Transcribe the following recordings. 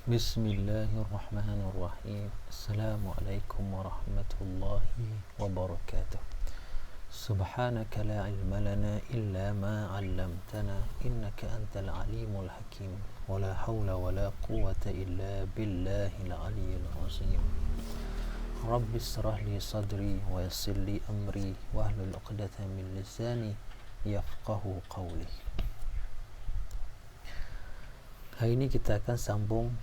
Bismillahirrahmanirrahim. Assalamualaikum warahmatullahi wabarakatuh. Subhanaka la ilma lana illa ma 'allamtana innaka antal alimul hakim. Wala haula wala quwwata illa billahil aliyyil azim. Rabbi israh li sadri wa yassir li amri wahlul 'uqdatam min lisani yafqahu qawli. Hari ini kita akan sambung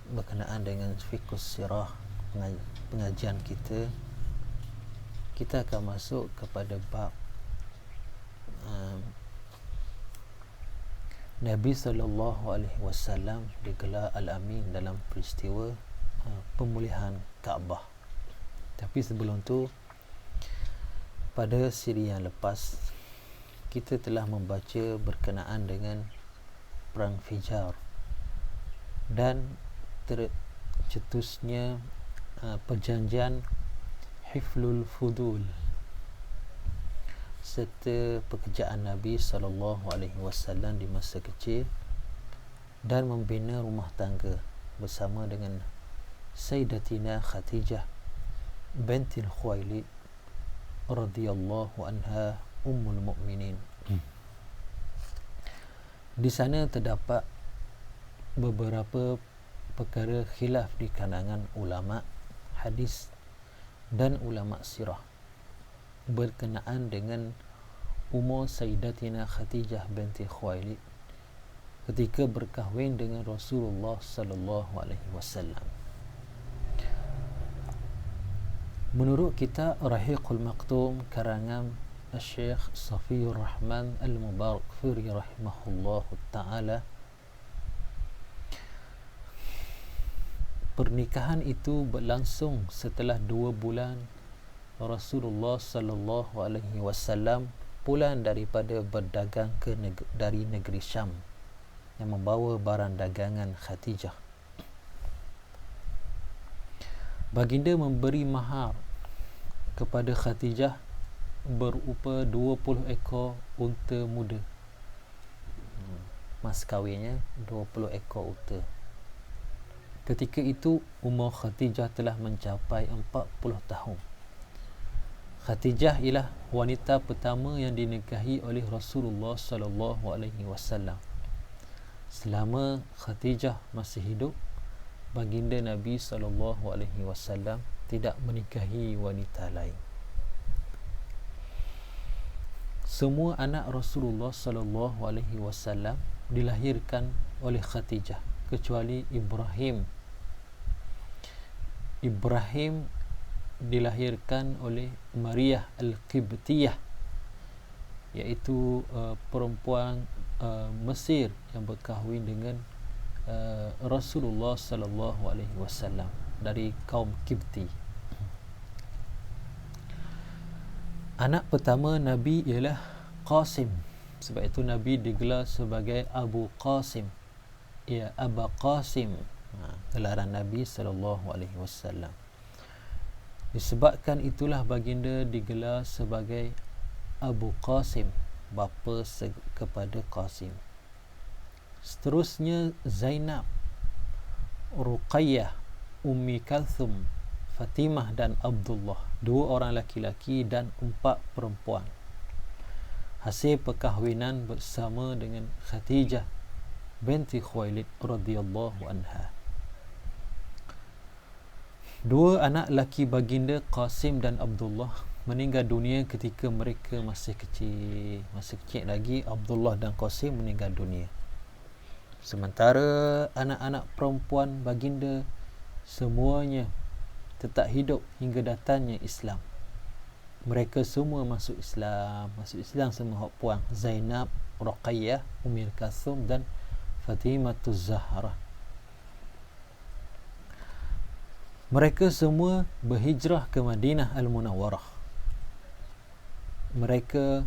berkenaan dengan fiqhus sirah, pengajian kita. Kita akan masuk kepada bab Nabi SAW digelar Al-Amin dalam peristiwa pemulihan Kaabah. Tapi sebelum tu, pada siri yang lepas kita telah membaca berkenaan dengan Perang Fijar dan tercetusnya perjanjian Hiflul Fudul serta pekerjaan Nabi SAW di masa kecil dan membina rumah tangga bersama dengan Sayyidatina Khadijah binti Khuwailid radhiyallahu anha ummul mukminin. Di sana terdapat beberapa perkara khilaf di kalangan ulama hadis dan ulama sirah berkenaan dengan umur Sayyidatina Khadijah binti Khuwailid ketika berkahwin dengan Rasulullah sallallahu alaihi wasallam. Menurut kitab Rahiqul Maktum karangan Syekh Safiyur Rahman Al-Mubarakfuri rahimahullahu ta'ala, pernikahan itu berlangsung setelah 2 bulan Rasulullah sallallahu alaihi wasallam pulang daripada berdagang dari negeri Syam yang membawa barang dagangan Khadijah. Baginda memberi mahar kepada Khadijah berupa 20 ekor unta muda. Mas kahwinnya 20 ekor unta. Ketika itu umur Khadijah telah mencapai 40 tahun. Khadijah ialah wanita pertama yang dinikahi oleh Rasulullah sallallahu alaihi wasallam. Selama Khadijah masih hidup, baginda Nabi sallallahu alaihi wasallam tidak menikahi wanita lain. Semua anak Rasulullah sallallahu alaihi wasallam dilahirkan oleh Khadijah kecuali Ibrahim. Ibrahim dilahirkan oleh Maryah Al-Qibtiyah, iaitu perempuan Mesir yang berkahwin dengan Rasulullah sallallahu alaihi wasallam dari kaum Qibti. Anak pertama Nabi ialah Qasim. Sebab itu Nabi digelar sebagai Abu Qasim. Ya, Aba Qasim. Gelaran Nabi sallallahu alaihi wasallam. Disebabkan itulah baginda digelar sebagai Abu Qasim, bapa kepada Qasim. Seterusnya Zainab, Ruqayyah, Ummi Kalthum, Fatimah dan Abdullah, 2 orang laki-laki dan 4 perempuan. Hasil perkahwinan bersama dengan Khadijah binti Khuwailid radhiyallahu anha. 2 anak laki baginda Qasim dan Abdullah meninggal dunia ketika mereka masih kecil lagi. Abdullah dan Qasim meninggal dunia. Sementara anak-anak perempuan baginda semuanya tetap hidup hingga datangnya Islam. Mereka semua masuk Islam semua hak puan. Zainab, Ruqayyah, Ummi Kalthum dan Fatimatuz Zahra. Mereka semua berhijrah ke Madinah Al-Munawwarah. Mereka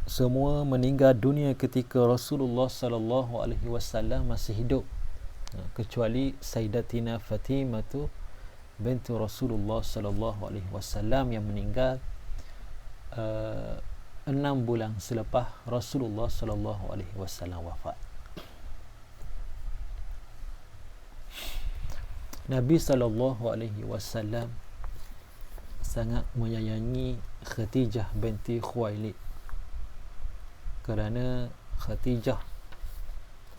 semua meninggal dunia ketika Rasulullah sallallahu alaihi wasallam masih hidup, kecuali Sayyidatina Fatimah binti Rasulullah sallallahu alaihi wasallam yang meninggal 6 bulan selepas Rasulullah sallallahu alaihi wasallam wafat. Nabi SAW sangat menyayangi Khadijah binti Khuwailid kerana Khadijah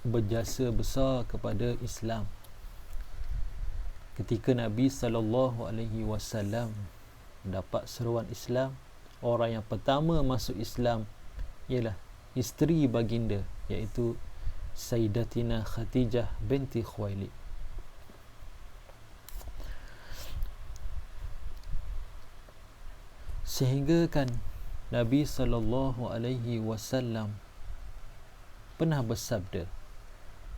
berjasa besar kepada Islam. Ketika Nabi SAW dapat seruan Islam, orang yang pertama masuk Islam ialah isteri baginda, iaitu Sayyidatina Khadijah binti Khuwailid. Sehingga kan Nabi SAW pernah bersabda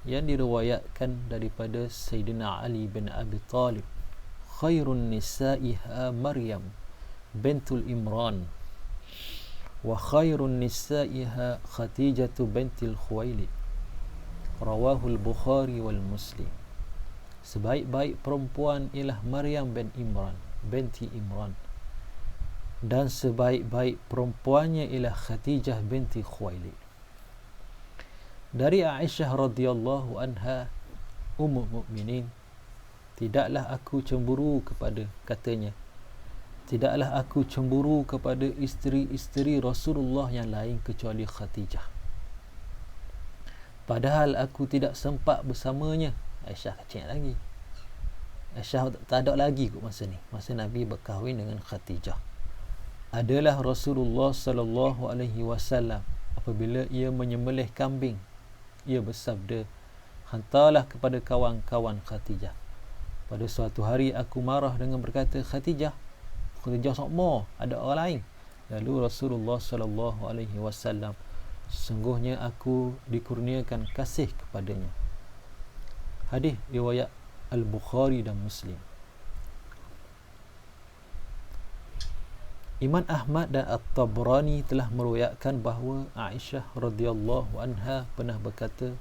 yang diriwayatkan daripada Sayyidina Ali bin Abi Talib, khairun nisa'iha Maryam bintul Imran wa khairun nisa'iha Khadijatu bintil Khuwailid, rawahul Bukhari wal Muslim. Sebaik-baik perempuan ialah Maryam binti Imran, dan sebaik-baik perempuannya ialah Khadijah binti Khuwailid. Dari Aisyah radhiyallahu anha, Ummul Mukminin, tidaklah aku cemburu kepada, katanya, tidaklah aku cemburu kepada isteri-isteri Rasulullah yang lain kecuali Khadijah, padahal aku tidak sempat bersamanya. Aisyah kecil lagi, Aisyah tak ada lagi kot masa ni, masa Nabi berkahwin dengan Khadijah. Adalah Rasulullah sallallahu alaihi wasallam apabila ia menyembelih kambing, ia bersabda, hantarlah kepada kawan-kawan Khadijah. Pada suatu hari aku marah dengan berkata, Khadijah sokmo, ada orang lain. Lalu Rasulullah sallallahu alaihi wasallam, sesungguhnya aku dikurniakan kasih kepadanya. Hadis riwayat Al-Bukhari dan Muslim. Imam Ahmad dan At-Tabrani telah meriwayatkan bahawa Aisyah radhiyallahu anha pernah berkata,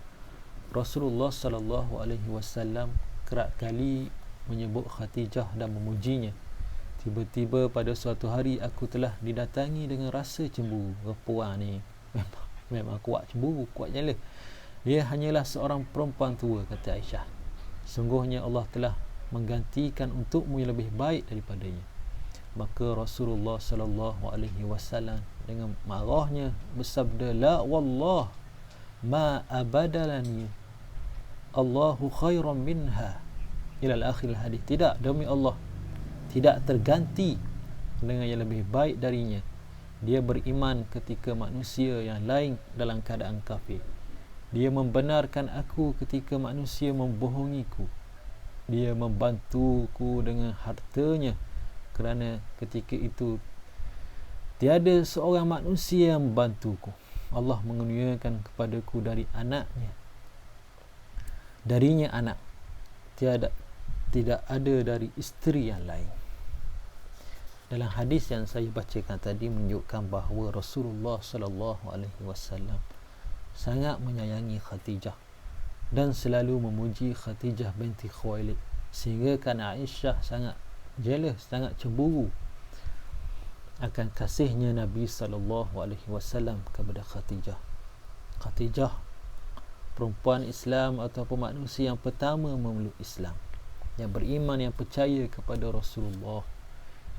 Rasulullah sallallahu alaihi wasallam kerap kali menyebut Khadijah dan memujinya. Tiba-tiba pada suatu hari aku telah didatangi dengan rasa cemburu. Perempuan ni memang kuat cemburu, kuat jala. Dia hanyalah seorang perempuan tua, kata Aisyah. Sungguhnya Allah telah menggantikan untukmu yang lebih baik daripadanya. Maka Rasulullah sallallahu alaihi wasallam dengan marahnya bersabda, la wallah ma abadalani Allahu khairan minha ila al-akhir hadis. Tidak, demi Allah, tidak terganti dengan yang lebih baik darinya. Dia beriman ketika manusia yang lain dalam keadaan kafir. Dia membenarkan aku ketika manusia membohongiku. Dia membantuku dengan hartanya, kerana ketika itu tiada seorang manusia yang membantuku. Allah mengurniakan kepadaku darinya anak, tidak ada dari isteri yang lain. Dalam hadis yang saya bacakan tadi menunjukkan bahawa Rasulullah sallallahu alaihi wasallam sangat menyayangi Khadijah dan selalu memuji Khadijah binti Khuwailid, sehingga kan Aisyah sangat jealous, sangat cemburu akan kasihnya Nabi sallallahu alaihi wasallam kepada Khadijah. Khadijah perempuan Islam ataupun manusia yang pertama memeluk Islam, yang beriman, yang percaya kepada Rasulullah,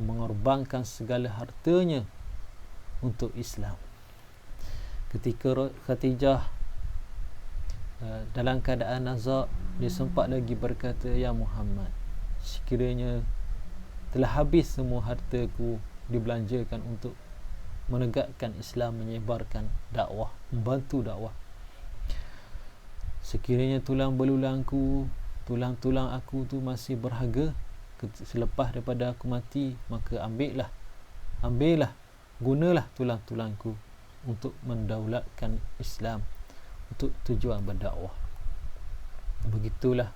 yang mengorbankan segala hartanya untuk Islam. Ketika Khadijah dalam keadaan nazak, dia sempat lagi berkata, ya Muhammad, sekiranya telah habis semua hartaku dibelanjakan untuk menegakkan Islam, menyebarkan dakwah, membantu dakwah, sekiranya tulang belulangku, tulang-tulang aku tu masih berharga selepas daripada aku mati, maka ambillah, gunalah tulang-tulangku untuk mendaulatkan Islam, untuk tujuan berdakwah. Begitulah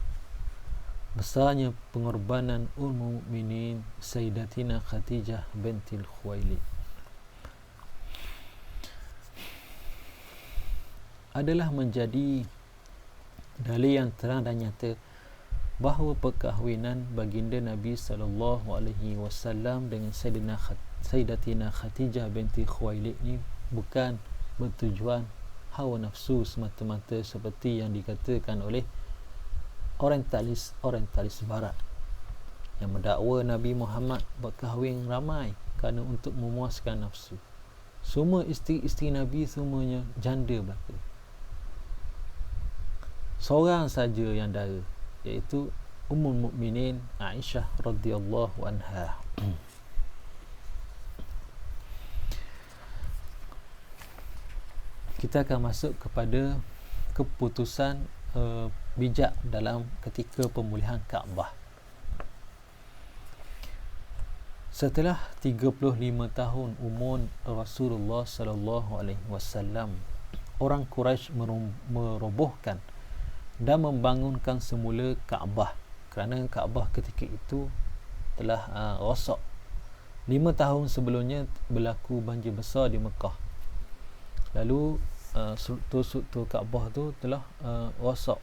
besarnya pengorbanan Ummul Mukminin Sayyidatina Khadijah bintil Khuwailid. Adalah menjadi dalil yang terang dan nyata bahawa perkahwinan baginda Nabi sallallahu alaihi wasallam dengan Sayyidatina Khadijah binti Khuwailid ni bukan bertujuan hawa nafsu semata-mata seperti yang dikatakan oleh orientalis barat. yang mendakwa Nabi Muhammad berkahwin ramai kerana untuk memuaskan nafsu. Semua isteri-isteri Nabi semuanya janda belaka. Seorang saja yang dara, iaitu Ummul Mukminin Aisyah radhiyallahu anha. Kita akan masuk kepada keputusan bijak dalam ketika pemulihan Kaabah. Setelah 35 tahun umur Rasulullah sallallahu alaihi wasallam, orang Quraisy merobohkan dan membangunkan semula Kaabah kerana Kaabah ketika itu telah rosak. 5 tahun sebelumnya berlaku banjir besar di Mekah. Lalu struktur Kaabah tu telah rosak.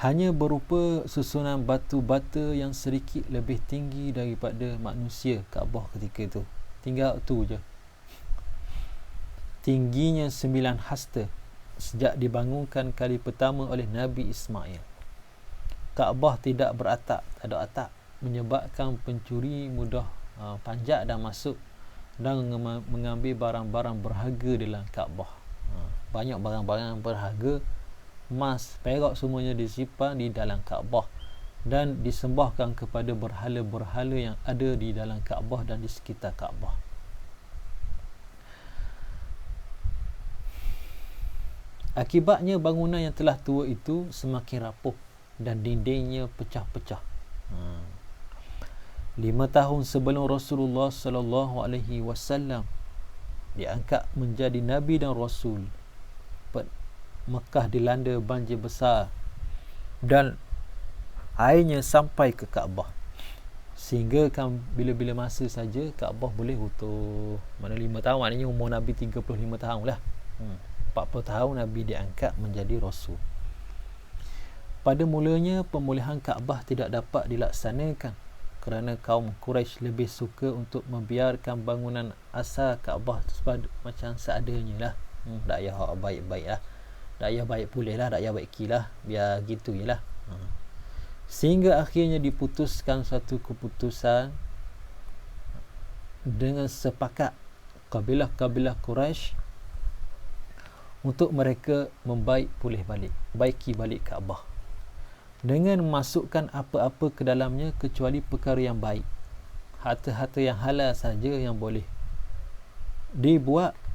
Hanya berupa susunan batu bata yang sedikit lebih tinggi daripada manusia Kaabah ketika itu. Tinggal tu je. Tingginya 9 hasta sejak dibangunkan kali pertama oleh Nabi Ismail. Kaabah tidak beratap, tak ada atap, menyebabkan pencuri mudah panjat dan masuk dan mengambil barang-barang berharga dalam Kaabah. Banyak barang-barang berharga, emas, perak semuanya disimpan di dalam Kaabah dan disembahkan kepada berhala-berhala yang ada di dalam Kaabah dan di sekitar Kaabah. Akibatnya bangunan yang telah tua itu semakin rapuh dan dindingnya pecah-pecah. 5 tahun sebelum Rasulullah sallallahu alaihi wasallam diangkat menjadi nabi dan rasul, Mekah dilanda banjir besar dan airnya sampai ke Kaabah, sehingga kan bila-bila masa saja Kaabah boleh utuh. Mana 5 tahun, maknanya umur Nabi 35 tahun lah. 40 tahun Nabi diangkat menjadi rasul. Pada mulanya pemulihan Kaabah tidak dapat dilaksanakan kerana kaum Quraisy lebih suka untuk membiarkan bangunan asal Kaabah macam seadanya lah. Tak payah baik-baik lah, tak payah baik pulih lah, tak payah baik kilah, biar gitu je lah. Sehingga akhirnya diputuskan satu keputusan dengan sepakat kabilah-kabilah Quraisy untuk mereka baiki balik Kaabah dengan memasukkan apa-apa ke dalamnya kecuali perkara yang baik. Harta-harta yang halal saja yang boleh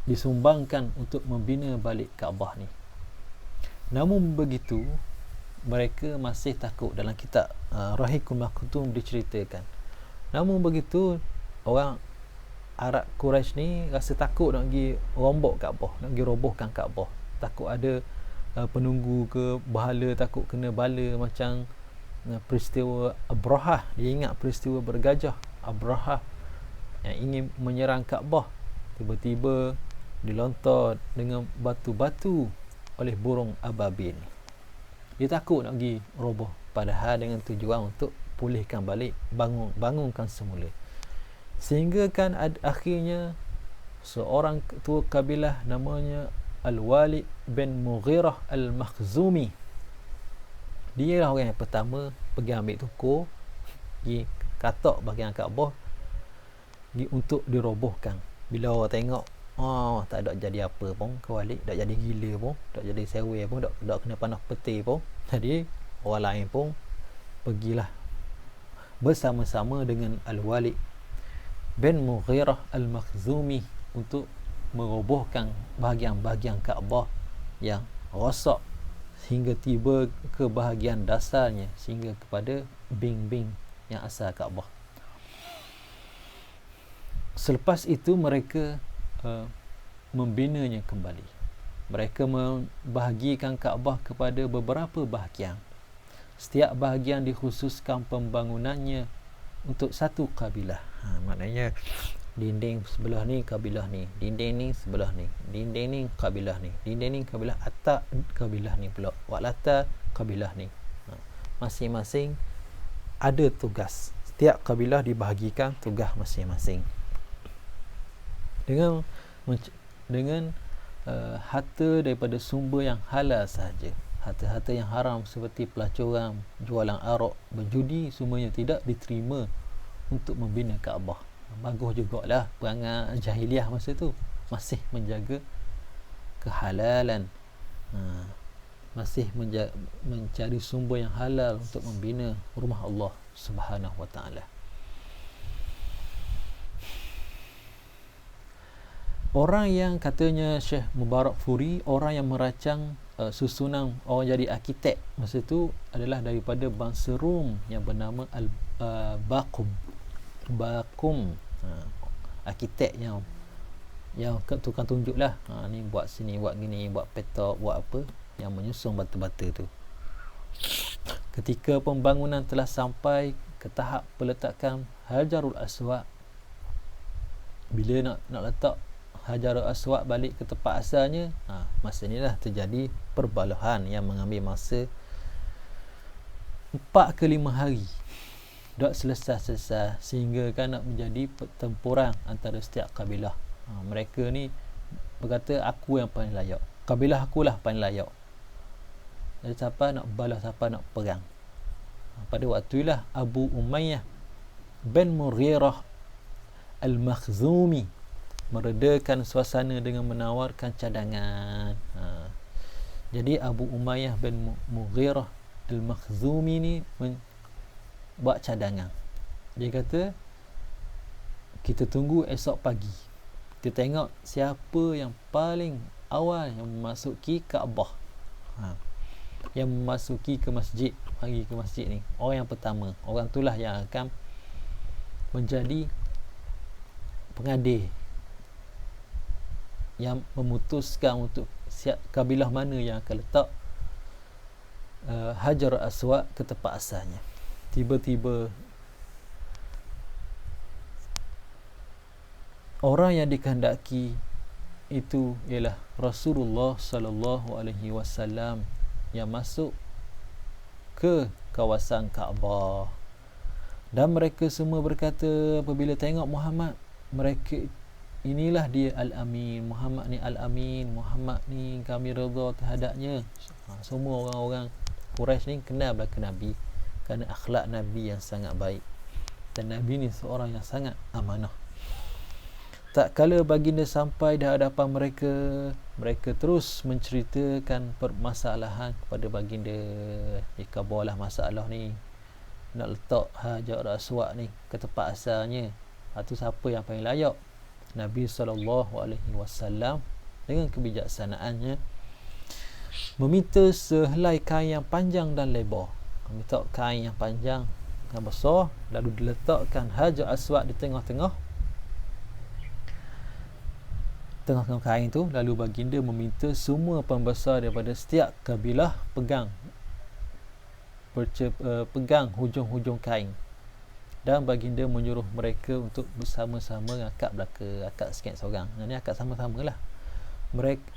disumbangkan untuk membina balik Kaabah ni. Namun begitu, mereka masih takut. Dalam kitab Rahikul Maktum diceritakan, namun begitu orang Arab Quraisy ni rasa takut nak pergi rombok Kaabah, nak pergi robohkan Kaabah. Takut ada penunggu ke bahala, takut kena bala macam peristiwa Abrahah. Dia ingat peristiwa bergajah Abrahah yang ingin menyerang Kaabah, tiba-tiba dilontar dengan batu-batu oleh burung ababil. Dia takut nak pergi roboh, padahal dengan tujuan untuk pulihkan balik, bangunkan semula. Sehingga kan akhirnya seorang ketua kabilah namanya Al-Walid bin Mughirah Al-Makhzumi, dia lah orang yang pertama pergi ambil tukur, pergi katak bahagian Kaabah untuk dirobohkan. Bila orang tengok, tak ada jadi apa pun, Walid tak jadi gila pun, tak jadi sewe pun, tak kena panah peti pun. Jadi orang lain pun pergilah bersama-sama dengan Al-Walid bin Mughirah Al-Makhzumi untuk merobohkan bahagian-bahagian Kaabah yang rosak sehingga tiba ke bahagian dasarnya, sehingga kepada bing-bing yang asal Kaabah. Selepas itu mereka membinanya kembali. Mereka membahagikan Kaabah kepada beberapa bahagian. Setiap bahagian dikhususkan pembangunannya untuk satu kabilah. Maknanya dinding sebelah ni kabilah ni, dinding ni sebelah ni, dinding ni kabilah ni, dinding ni kabilah, atap kabilah ni pula, waklata kabilah ni. Masing-masing ada tugas. Setiap kabilah dibahagikan tugas masing-masing dengan harta daripada sumber yang halal sahaja. harta-harta yang haram seperti pelacuran, jualan arak, berjudi, semuanya tidak diterima untuk membina Kaabah. Bagus jugalah perangai jahiliah masa tu, masih menjaga kehalalan, masih mencari sumber yang halal untuk membina rumah Allah Subhanahu wa taala. Orang yang katanya Syekh Mubarakfuri, orang yang merancang susunan, orang jadi arkitek masa tu adalah daripada bangsa Rom yang bernama Baqum. Arkitek yang tukang tunjuk lah, ni buat sini, buat gini, buat petak, buat apa, yang menyusun bata-bata tu. Ketika pembangunan telah sampai ke tahap peletakan Hajarul Aswad, bila nak letak Hajarul Aswad balik ke tempat asalnya, masa inilah terjadi perbalohan yang mengambil masa 4 ke 5 hari tak selesai-selesai, sehingga kan nak menjadi pertempuran antara setiap kabilah. Mereka ni berkata, aku yang paling layak, kabilah akulah paling layak. Jadi siapa nak balas, siapa nak perang. Pada waktu itulah Abu Umayyah bin Mughirah Al-Makhzumi meredakan suasana dengan menawarkan cadangan. Jadi Abu Umayyah bin Mughirah Al-Makhzumi ni buat cadangan. Dia kata, kita tunggu esok pagi, kita tengok siapa yang paling awal yang memasuki Kaabah, yang memasuki ke masjid, pergi ke masjid ni, orang yang pertama, orang itulah yang akan menjadi pengadil, yang memutuskan untuk siap kabilah mana yang akan letak Hajar Aswad ke tempat asalnya. Tiba-tiba orang yang dikehendaki itu ialah Rasulullah sallallahu alaihi wasallam yang masuk ke kawasan Kaabah. Dan mereka semua berkata apabila tengok Muhammad, mereka, inilah dia Al-Amin, Muhammad ni Al-Amin, Muhammad ni kami redha terhadapnya. Semua orang-orang Quraisy ni kenal belaka Nabi kerana akhlak Nabi yang sangat baik, dan Nabi ni seorang yang sangat amanah. Tak kala baginda sampai di hadapan mereka, mereka terus menceritakan permasalahan kepada baginda. Jika bawalah masalah ni, nak letak Hajar Aswad ni ke tempat asalnya, itu siapa yang paling layak? Nabi SAW dengan kebijaksanaannya meminta sehelai kain yang panjang dan lebar. Minta kain yang panjang dan besar, lalu diletakkan Hajar Aswad di tengah-tengah kain tu. Lalu baginda meminta semua pembesar daripada setiap kabilah pegang hujung-hujung kain, dan baginda menyuruh mereka untuk bersama-sama akad belaka, akad sikit seorang. Ini akad sama-sama lah.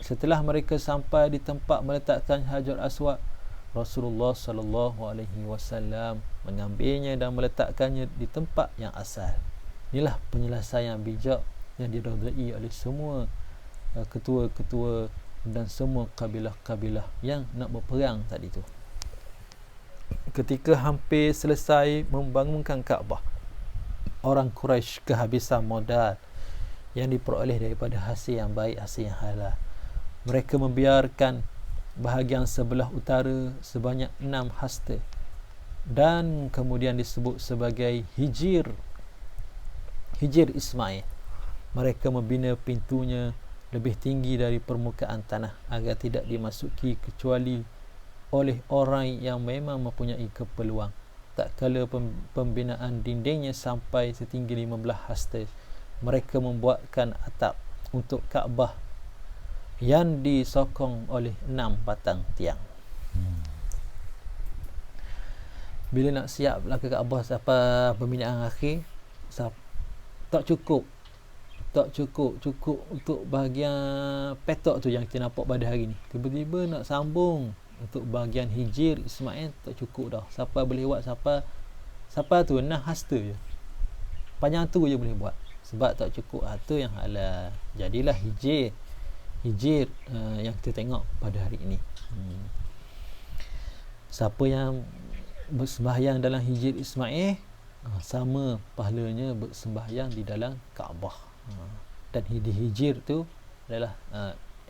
Setelah mereka sampai di tempat meletakkan Hajar Aswad, Rasulullah sallallahu alaihi wasallam mengambilnya dan meletakkannya di tempat yang asal. Inilah penyelesaian bijak yang diredai oleh semua ketua-ketua dan semua kabilah-kabilah yang nak berperang tadi tu. Ketika hampir selesai membangunkan Kaabah, orang Quraisy kehabisan modal yang diperoleh daripada hasil yang baik, hasil yang halal. Mereka membiarkan bahagian sebelah utara sebanyak 6 hasta, dan kemudian disebut sebagai Hijir Ismail. Mereka membina pintunya lebih tinggi dari permukaan tanah agar tidak dimasuki kecuali oleh orang yang memang mempunyai keperluan. Tak kala pembinaan dindingnya sampai setinggi 15 hasta, mereka membuatkan atap untuk Kaabah yang disokong oleh 6 batang tiang. Bila nak siap lah ke Kaabah sampai pembinaan akhir, tak cukup untuk bahagian petak tu yang kita nampak pada hari ni. Tiba-tiba nak sambung untuk bahagian Hijir Ismail, tak cukup dah. Siapa boleh buat, siapa tu 6 hasta je, panjang tu je boleh buat, sebab tak cukup harta yang halal. Jadilah Hijir yang kita tengok pada hari ini. Siapa yang bersembahyang dalam Hijr Ismail, sama pahalanya bersembahyang di dalam Kaabah. Dan di Hijr tu adalah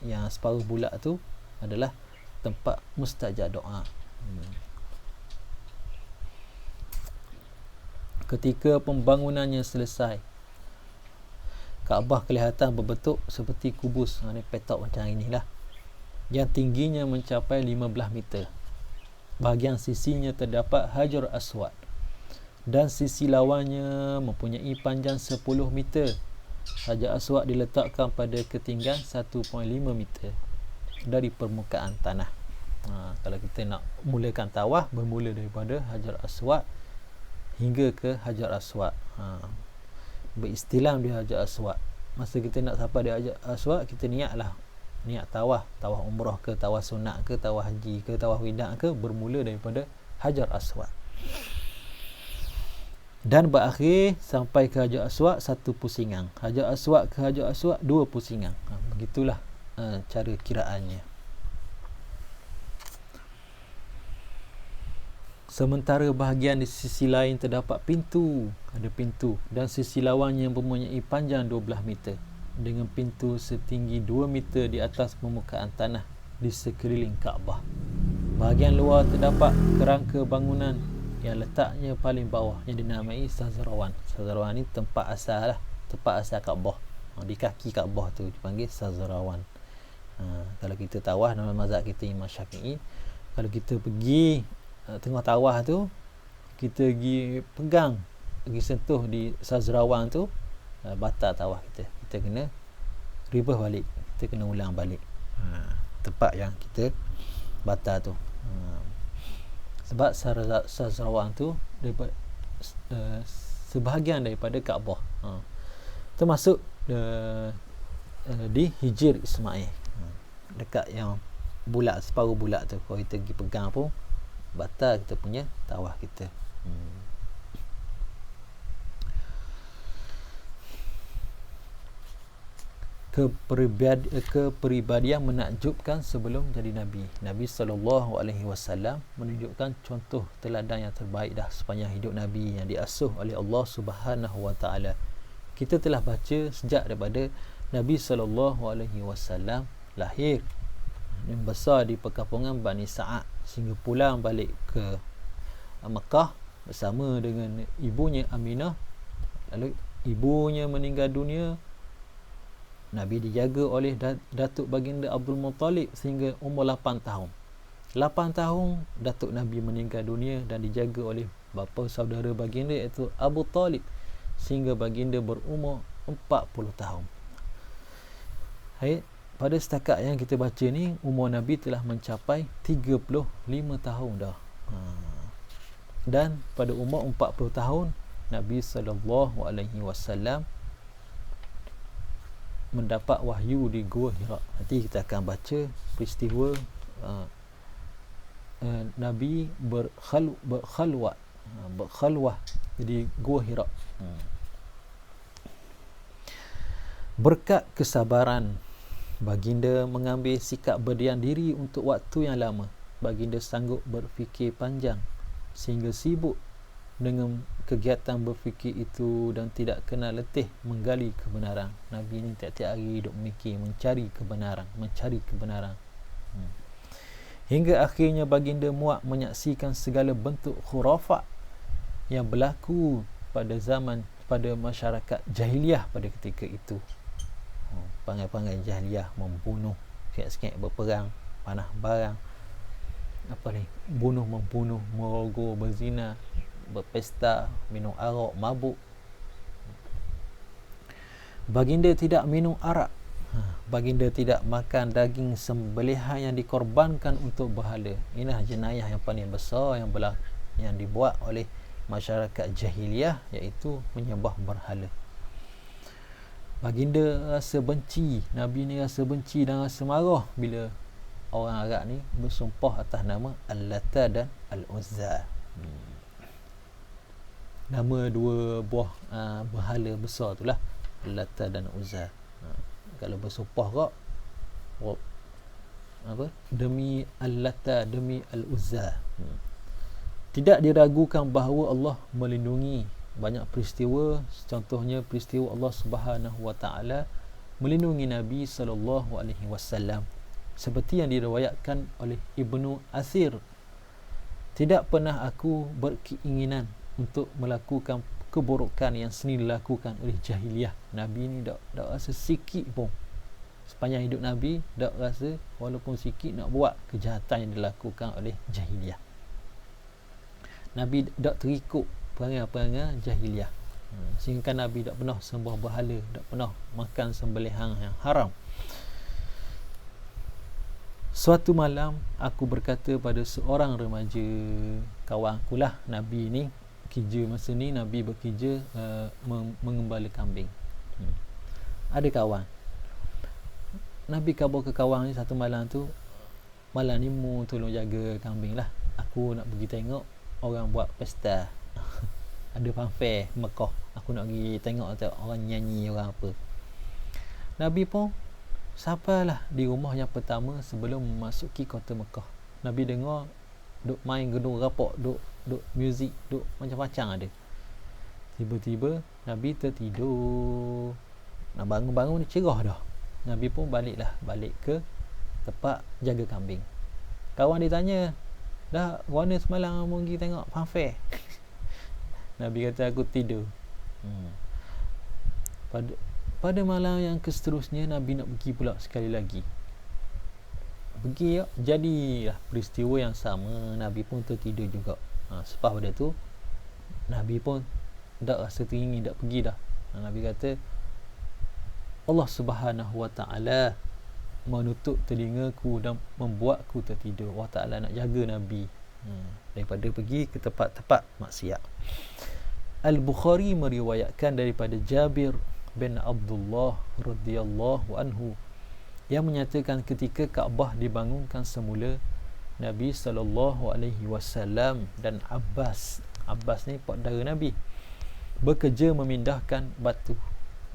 yang separuh bulat tu adalah tempat mustajab doa. Ketika pembangunannya selesai, Kaabah kelihatan berbentuk seperti kubus, ni petak macam inilah, yang tingginya mencapai 15 meter. Bahagian sisinya terdapat Hajar Aswad dan sisi lawannya mempunyai panjang 10 meter. Hajar Aswad diletakkan pada ketinggian 1.5 meter dari permukaan tanah. Kalau kita nak mulakan tawaf, bermula daripada Hajar Aswad hingga ke Hajar Aswad. Beristilam di Hajar Aswad. Masa kita nak sampai di Hajar Aswad, kita niat tawaf umrah ke, tawaf sunat ke, tawaf haji ke, tawaf wida ke, bermula daripada Hajar Aswad dan berakhir sampai ke Hajar Aswad 1 pusingan. Hajar Aswad ke Hajar Aswad 2 pusingan. Begitulah cara kiraannya. Sementara bahagian di sisi lain terdapat pintu, ada pintu, dan sisi lawannya mempunyai panjang 12 meter dengan pintu setinggi 2 meter di atas permukaan tanah di sekeliling Kaabah. Bahagian luar terdapat kerangka bangunan yang letaknya paling bawah yang dinamai Sazrawan. Sazrawan ni tempat asal Kaabah. Di kaki Kaabah tu dipanggil Sazrawan. Kalau kita tawaf dalam mazhab kita Imam Syafi'i, kalau kita pergi tengah tawaf tu, kita pergi pegang, pergi sentuh di Sazrawan tu, batal tawaf kita. Kita kena reverse balik, kita kena ulang balik tempat yang kita batal tu. Sebab Sazrawan tu daripada, sebahagian daripada Kaabah, termasuk di Hijr Ismail, dekat yang bulat, separuh bulat tu. Kalau kita pergi pegang pun batal kita punya tawaf kita. Kepribadian menakjubkan sebelum jadi Nabi. Nabi SAW menunjukkan contoh teladan yang terbaik dah sepanjang hidup Nabi, yang diasuh oleh Allah Subhanahu Wa Taala. Kita telah baca sejak daripada Nabi SAW lahir dan besar di perkampungan Bani Sa'ad sehingga pulang balik ke Mekah bersama dengan ibunya Aminah. Lalu ibunya meninggal dunia, Nabi dijaga oleh Datuk Baginda Abdul Muttalib sehingga umur 8 tahun. 8 tahun Datuk Nabi meninggal dunia dan dijaga oleh bapa saudara baginda iaitu Abu Talib sehingga baginda berumur 40 tahun. Pada setakat yang kita baca ni, umur Nabi telah mencapai 35 tahun dah. Dan pada umur 40 tahun Nabi SAW mendapat wahyu di Gua Hira. Nanti kita akan baca peristiwa Nabi berkhalwah di Gua Hira. Berkat kesabaran baginda mengambil sikap berdiam diri untuk waktu yang lama. Baginda sanggup berfikir panjang sehingga sibuk dengan kegiatan berfikir itu dan tidak kenal letih menggali kebenaran. Nabi ni tiap-tiap hari duk mikir, mencari kebenaran. Hingga akhirnya baginda muak menyaksikan segala bentuk khurafat yang berlaku pada masyarakat jahiliah pada ketika itu. Pangai-pangai jahiliah membunuh, sikit-sikit berperang, panah barang, bunuh membunuh, merogol, berzina, berpesta, minum arak, mabuk. Baginda tidak minum arak. Baginda tidak makan daging sembelihan yang dikorbankan untuk berhala. Inilah jenayah yang paling besar yang dibuat oleh masyarakat jahiliah, iaitu menyembah berhala. Baginda rasa benci, Nabi ni rasa benci dan rasa marah bila orang Arab ni bersumpah atas nama Al-Lata dan Al-Uzza. Nama dua buah berhala besar itulah, Al-Lata dan Uzza. Kalau bersumpah kok demi Al-Lata, demi Al-Uzza. Tidak diragukan bahawa Allah melindungi banyak peristiwa. Contohnya peristiwa Allah Subhanahu wa taala melindungi Nabi sallallahu alaihi wasallam, seperti yang diriwayatkan oleh Ibnu Athir. Tidak pernah aku berkeinginan untuk melakukan keburukan yang seni dilakukan oleh jahiliah. Nabi ni tak rasa sikit pun sepanjang hidup Nabi, tak rasa walaupun sikit nak buat kejahatan yang dilakukan oleh jahiliah. Nabi tak terikut perangai-perangai jahiliah. Sehingga Nabi tak pernah sembah berhala, tak pernah makan sembelihan yang haram. Suatu malam aku berkata pada seorang remaja kawan akulah, Nabi ni kerja masa ni, Nabi bekerja mengembala kambing. Ada kawan, Nabi khabar ke kawan ni satu malam tu, malam ni mu tolong jaga kambing lah, aku nak pergi tengok orang buat pesta ada fanfare Mekah, aku nak pergi tengok orang nyanyi, orang apa. Nabi pun sampailah di rumah yang pertama sebelum memasuki kota Mekah. Nabi dengar duk main gedung rapok, duk muzik, duk macam-macam ada. Tiba-tiba Nabi tertidur, nak bangun-bangun cerah dah. Nabi pun balik ke tempat jaga kambing. Kawan dia tanya, dah mana semalam kamu pergi tengok fanfare? Nabi kata, aku tidur. Pada malam yang seterusnya, Nabi nak pergi pula sekali lagi. Pergi, jadilah peristiwa yang sama. Nabi pun tertidur juga. Selepas pada tu, Nabi pun tak rasa teringin, tak pergi dah. Nabi kata, Allah Subhanahu wa ta'ala menutup telingaku dan membuatku tertidur. Allah Ta'ala nak jaga Nabi daripada pergi ke tempat-tempat maksiat. Al-Bukhari meriwayatkan daripada Jabir bin Abdullah radhiyallahu anhu yang menyatakan ketika Kaabah dibangunkan semula, Nabi sallallahu alaihi wasallam dan Abbas ni saudara Nabi, bekerja memindahkan batu.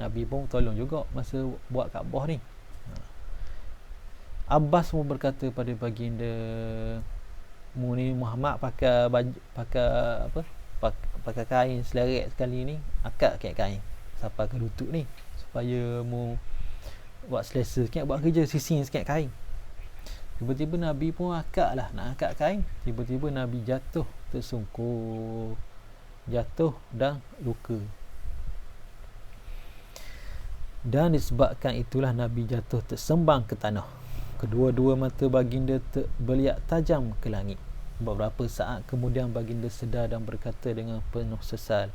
Nabi pun tolong juga masa buat Kaabah ni. Abbas pun berkata pada baginda, mu ni Muhammad pakai baju, pakai kain seleret sekali ni, akak kain sampai ke lutut ni, supaya mu buat selesa sikit, buat kerja sising sikit kain. Tiba-tiba Nabi pun nak akak kain. Tiba-tiba Nabi jatuh, tersungkur, jatuh dan luka. Dan disebabkan itulah Nabi jatuh tersembang ke tanah. Kedua-dua mata baginda berbeliak tajam ke langit. Beberapa saat kemudian baginda sedar dan berkata dengan penuh sesal,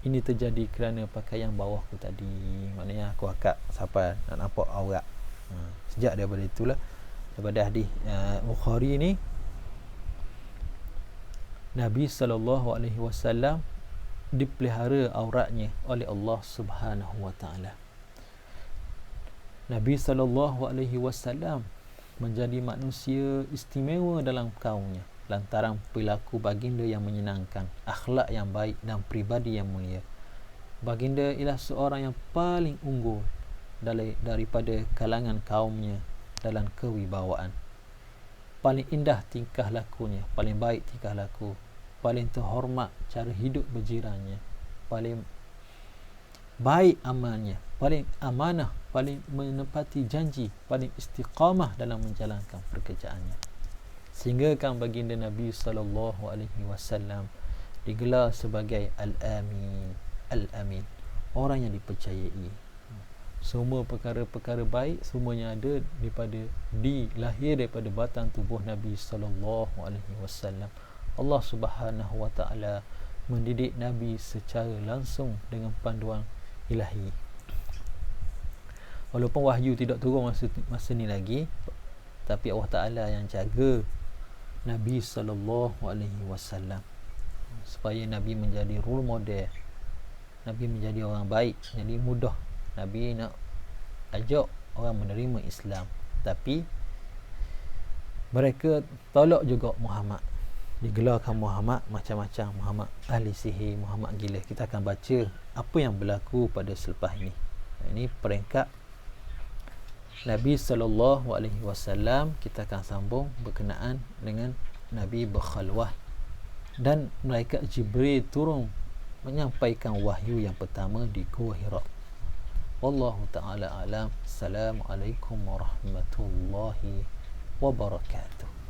ini terjadi kerana pakaian bawahku tadi. Maknanya aku akak sampai nak nampak aurat. Sejak daripada itulah, daripada hadis Bukhari ni, Nabi SAW dipelihara auratnya oleh Allah Subhanahu wa ta'ala. Nabi SAW menjadi manusia istimewa dalam kaumnya lantaran perilaku baginda yang menyenangkan, akhlak yang baik dan pribadi yang mulia. Baginda ialah seorang yang paling unggul daripada kalangan kaumnya dalam kewibawaan. Paling indah tingkah lakunya, paling baik tingkah laku, paling terhormat cara hidup berjirannya, paling baik amalnya, paling amanah, paling menepati janji, paling istiqamah dalam menjalankan pekerjaannya. Sehingga kan baginda Nabi SAW digelar sebagai Al-Amin, orang yang dipercayai. Semua perkara-perkara baik semuanya ada dilahir daripada batang tubuh Nabi SAW. Allah Subhanahu wa ta'ala mendidik Nabi secara langsung dengan panduan ilahi. Walaupun wahyu tidak turun masa ni lagi, tapi Allah Ta'ala yang jaga Nabi SAW supaya Nabi menjadi role model, Nabi menjadi orang baik. Jadi mudah Nabi nak ajak orang menerima Islam, tapi mereka tolak juga Muhammad. Digelarkan Muhammad macam-macam, Muhammad ahli sihir, Muhammad gila. Kita akan baca apa yang berlaku pada selepas ini. Ini peringkat Nabi SAW, kita akan sambung berkenaan dengan Nabi berkhalwah dan malaikat Jibril turun menyampaikan wahyu yang pertama di Gua Hira. Wallahu ta'ala alam. Assalamualaikum warahmatullahi wabarakatuh.